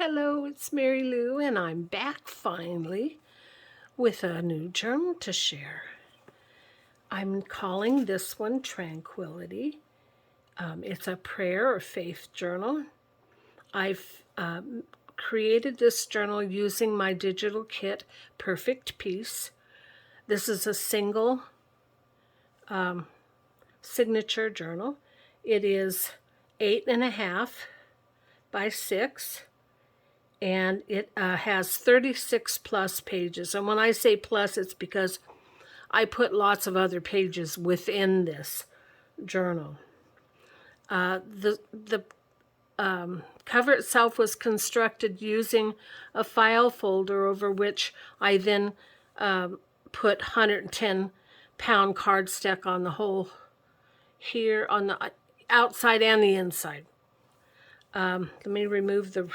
Hello, it's Mary Lou, and I'm back finally with a new journal to share. I'm calling this one Tranquility. It's a prayer or faith journal. I've created this journal using my digital kit, Perfect Peace. This is a single signature journal. It is 8.5 by 6. And it has 36 plus pages. And when I say plus, it's because I put lots of other pages within this journal. The cover itself was constructed using a file folder over which I then put 110-pound cardstock on the whole here on the outside and the inside. Let me remove the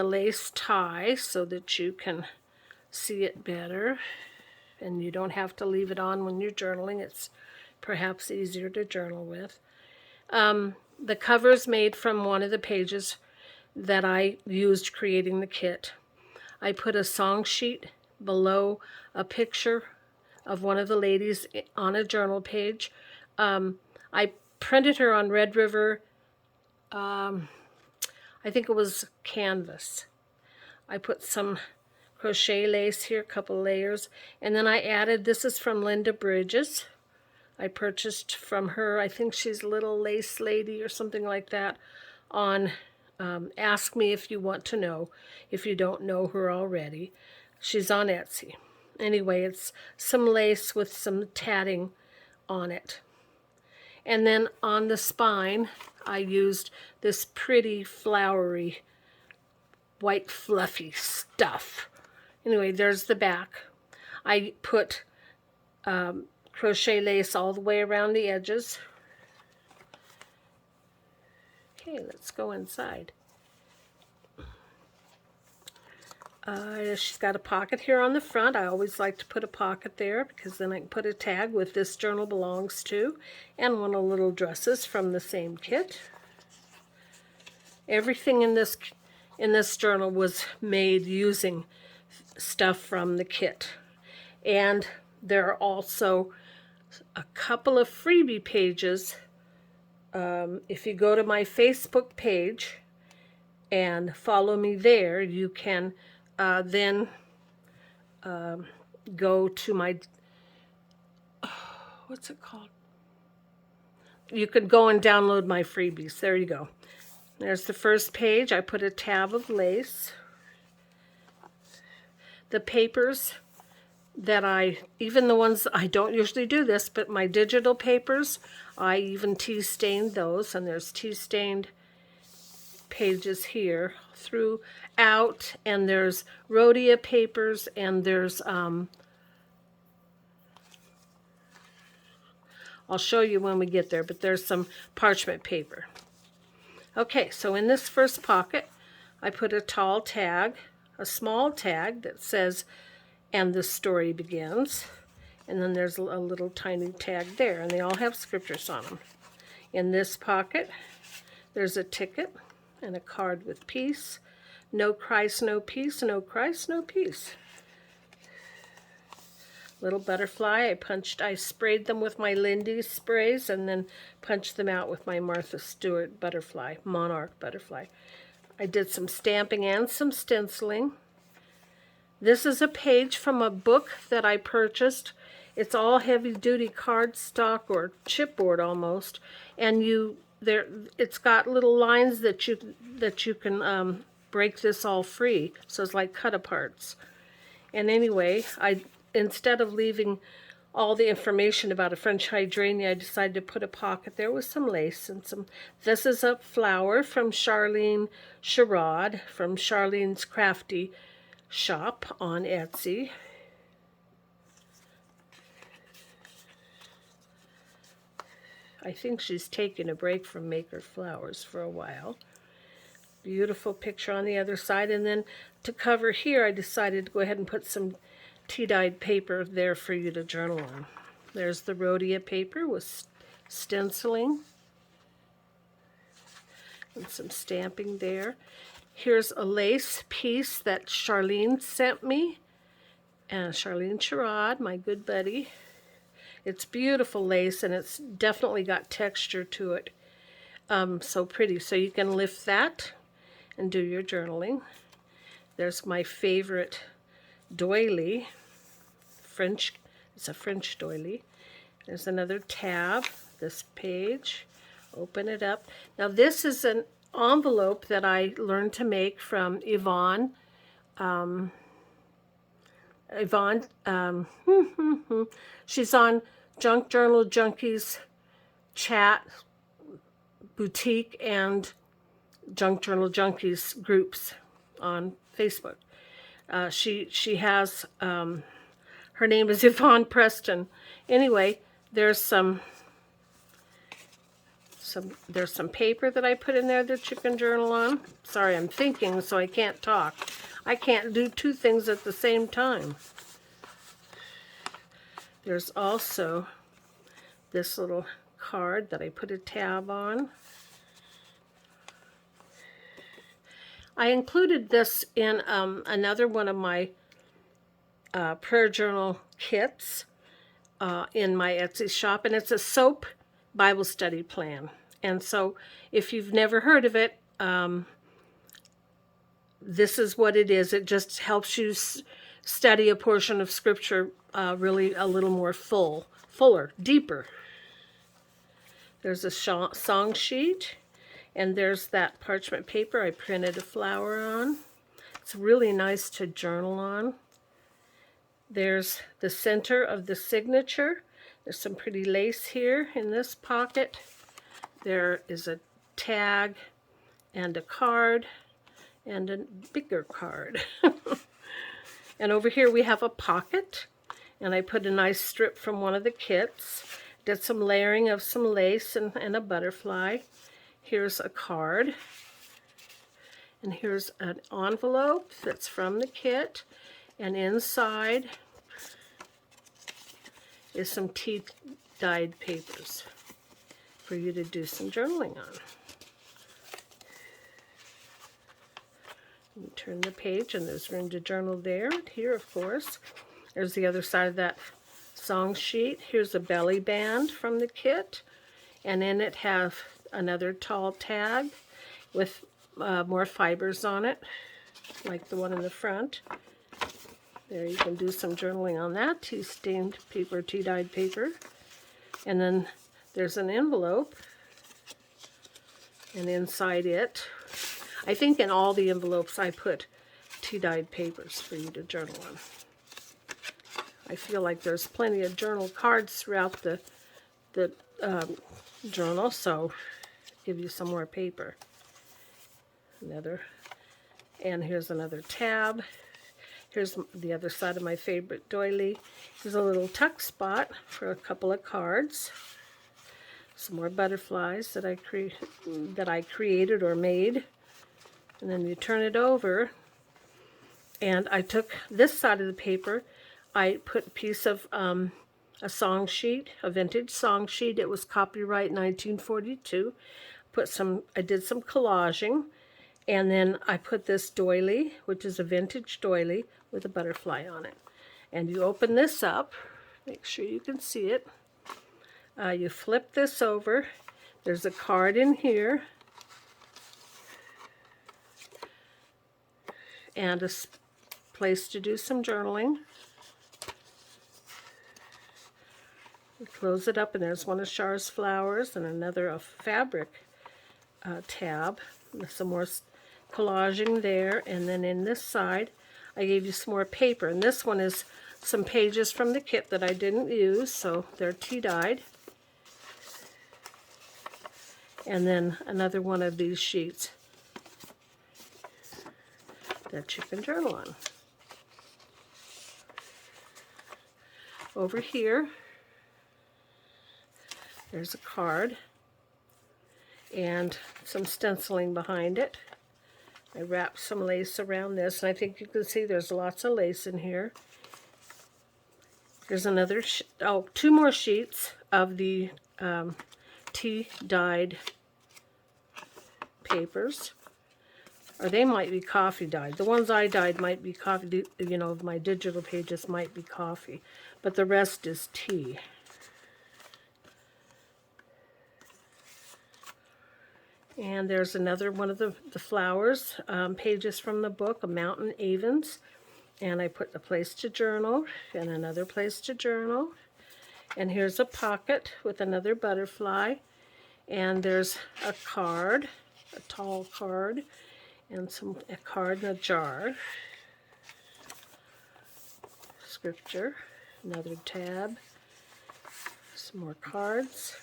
lace tie so that you can see it better, and you don't have to leave it on when you're journaling. It's perhaps easier to journal with. The cover's made from one of the pages that I used creating the kit. I put a song sheet below a picture of one of the ladies on a journal page. I printed her on Red River, I think it was canvas. I put some crochet lace here, a couple layers, and then I added, this is from Linda Bridges. I purchased from her, I think she's Little Lace Lady or something like that, on Ask Me If You Want to Know, if you don't know her already. She's on Etsy. Anyway, it's some lace with some tatting on it. And then on the spine, I used this pretty flowery white fluffy stuff. Anyway, there's the back. I put crochet lace all the way around the edges. Okay, let's go inside. She's got a pocket here on the front. I always like to put a pocket there because then I can put a tag with "This Journal Belongs To" and one of the little dresses from the same kit. Everything in this journal was made using stuff from the kit. And there are also a couple of freebie pages. If you go to my Facebook page and follow me there, you can then go to my, what's it called? You could go and download my freebies. There you go. There's the first page. I put a tab of lace. The papers that even the ones, I don't usually do this, but my digital papers, I even tea stained those, and there's tea stained pages here throughout, and there's Rhodia papers, and there's I'll show you when we get there, but there's some parchment paper. Okay, so in this first pocket, I put a tall tag, a small tag that says, "And the story begins." And then there's a little tiny tag there, and they all have scriptures on them. In this pocket, there's a ticket and a card with peace. No Christ, no peace. No Christ, no peace. Little butterfly. I sprayed them with my Lindy sprays and then punched them out with my Martha Stewart butterfly, monarch butterfly. I did some stamping and some stenciling. This is a page from a book that I purchased. It's all heavy-duty cardstock or chipboard almost, and it's got little lines that you can break this all free. So it's like cut-aparts. And anyway, instead of leaving all the information about a French hydrangea, I decided to put a pocket there with some lace and some. This is a flower from Charlene Sherrod from Charlene's Crafty Shop on Etsy. I think she's taking a break from Maker Flowers for a while. Beautiful picture on the other side. And then to cover here, I decided to go ahead and put some tea-dyed paper there for you to journal on. There's the Rhodia paper with stenciling and some stamping there. Here's a lace piece that Charlene sent me. And Charlene Sherrod, my good buddy. It's beautiful lace, and it's definitely got texture to it. So pretty. So you can lift that and do your journaling. There's my favorite doily. French. It's a French doily. There's another tab. This page. Open it up. Now this is an envelope that I learned to make from Yvonne. She's on Junk Journal Junkies chat, boutique, and Junk Journal Junkies groups on Facebook. She has, her name is Yvonne Preston. Anyway, there's some paper that I put in there that you can journal on. Sorry, I'm thinking, so I can't talk. I can't do two things at the same time. There's also this little card that I put a tab on. I included this in another one of my prayer journal kits in my Etsy shop, and it's a soap Bible study plan. And so if you've never heard of it, this is what it is. It just helps you study a portion of Scripture really a little more fuller, deeper. There's a song sheet, and there's that parchment paper I printed a flower on. It's really nice to journal on. There's the center of the signature. There's some pretty lace here in this pocket. There is a tag and a card and a bigger card. And over here we have a pocket, and I put a nice strip from one of the kits. Did some layering of some lace and a butterfly. Here's a card, and here's an envelope that's from the kit, and inside is some tea-dyed papers for you to do some journaling on. You turn the page, and there's room to journal there. Here, of course. There's the other side of that song sheet. Here's a belly band from the kit, and in it have another tall tag with more fibers on it, like the one in the front. There, you can do some journaling on that. Tea-stained paper, tea-dyed paper. And then there's an envelope, and inside it, I think in all the envelopes I put tea-dyed papers for you to journal on. I feel like there's plenty of journal cards throughout the journal, so give you some more paper. And here's another tab. Here's the other side of my favorite doily. Here's a little tuck spot for a couple of cards. Some more butterflies that I created or made. And then you turn it over, and I took this side of the paper. I put a piece of a song sheet, a vintage song sheet. It was copyright 1942. I did some collaging, and then I put this doily, which is a vintage doily with a butterfly on it. And you open this up, make sure you can see it. You flip this over. There's a card in here, and a place to do some journaling. You close it up, and there's one of Char's flowers and another of fabric tab. With some more collaging there, and then in this side I gave you some more paper, and this one is some pages from the kit that I didn't use, so they're tea-dyed. And then another one of these sheets that you can journal on. Over here, there's a card and some stenciling behind it. I wrapped some lace around this, and I think you can see there's lots of lace in here. There's another, two more sheets of the tea-dyed papers. or they might be coffee dyed. The ones I dyed might be coffee, you know, my digital pages might be coffee, but the rest is tea. And there's another one of the flowers pages from the book, A Mountain Avens. And I put a place to journal and another place to journal. And here's a pocket with another butterfly. And there's a card, a tall card, and a card in a jar. Scripture, another tab, some more cards.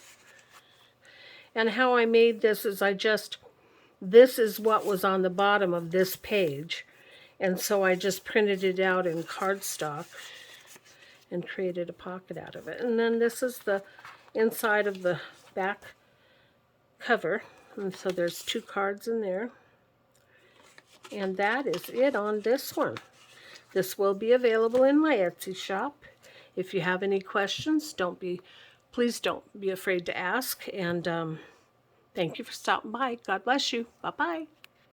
And how I made this is this is what was on the bottom of this page. And so I just printed it out in cardstock and created a pocket out of it. And then this is the inside of the back cover. And so there's 2 cards in there. And that is it on this one. This will be available in my Etsy shop. If you have any questions, please don't be afraid to ask. And thank you for stopping by. God bless you. Bye-bye.